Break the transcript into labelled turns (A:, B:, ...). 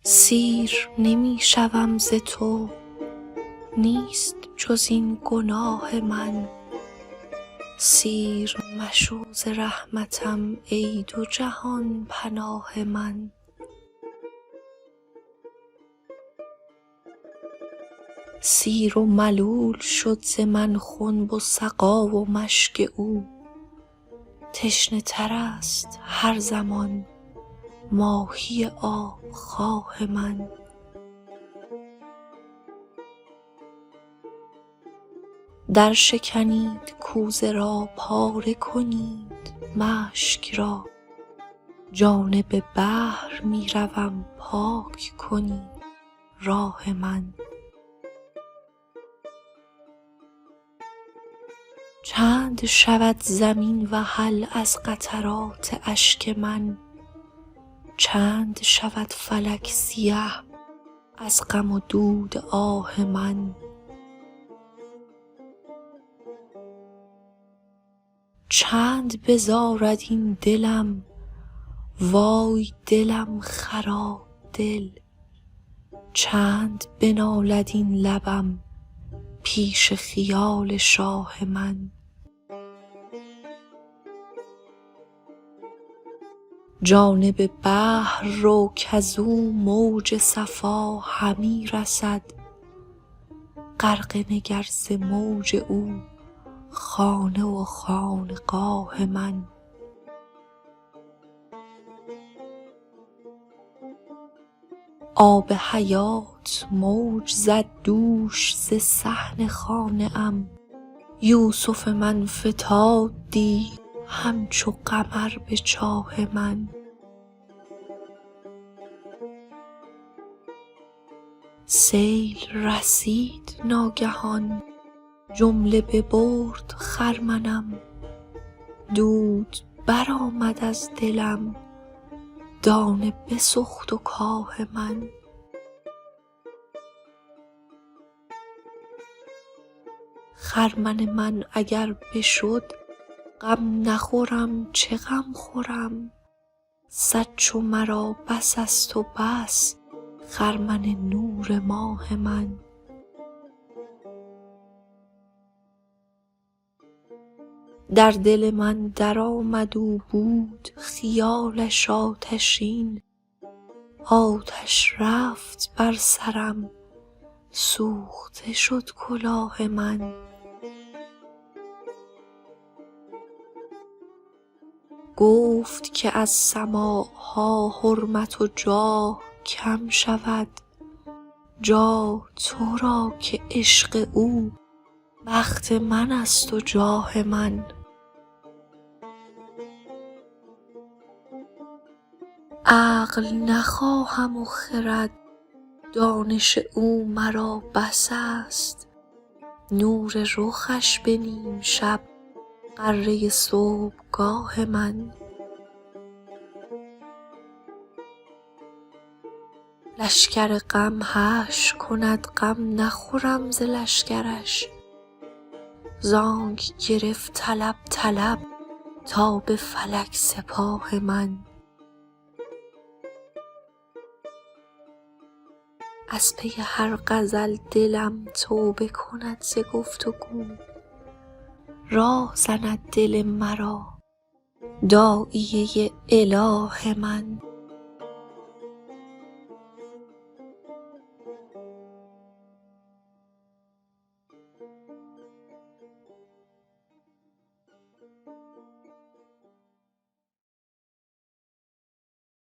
A: سیر نمی شوم ز تو، نیست جز این گناه من. سیر مشو ز رحمتم ای دو جهان پناه من. سیر و ملول شد ز من خنب و سقا و مشک او. تشنه تر است هر زمان ماهی آب خواه من. در شکنید کوزه را پاره کنید مشک را. جانب بحر می روم پاک کنید راه من. چند شود زمین وحل از قطرات اشک من. چند شود فلک سیه از غم و دود آه من. چند بزارد این دلم وای دلم خراب دل. چند بنالد این لبم پیش خیال شاه من. جانب بحر رو کزو موج صفا همی رسد. غرقه نگر ز موج او خانه و خانقاه من. آب حیات موج زد دوش ز صحن خانه ام. یوسف من فتاد دی همچو قمر به چاه من. سیل رسید ناگهان جمله ببرد خرمنم. دود برآمد از دلم دانه بسوخت و کاه من. خرمن من اگر بشد غم نخورم چه غم خورم. صد چو مرا بس است و بس خرمن نور ماه من. در دل من درآمد او بود خیالش آتشین. آتش رفت بر سرم سوخته شد کلاه من. گفت که از سماعها حرمت و جاه کم شود. جاه تو را که عشق او بخت من است و جاه من. عقل نخواهم و خرد دانش او مرا بس است. نور رخش به نیم شب غره صبحگاه من. لشکر غم حشر کند غم نخورم ز لشکرش. زانک گرفت طلب طلب تا به فلک سپاه من. از پی هر غزل دلم توبه کند ز گفت و گو. راه زند دل مرا داعیه اله من.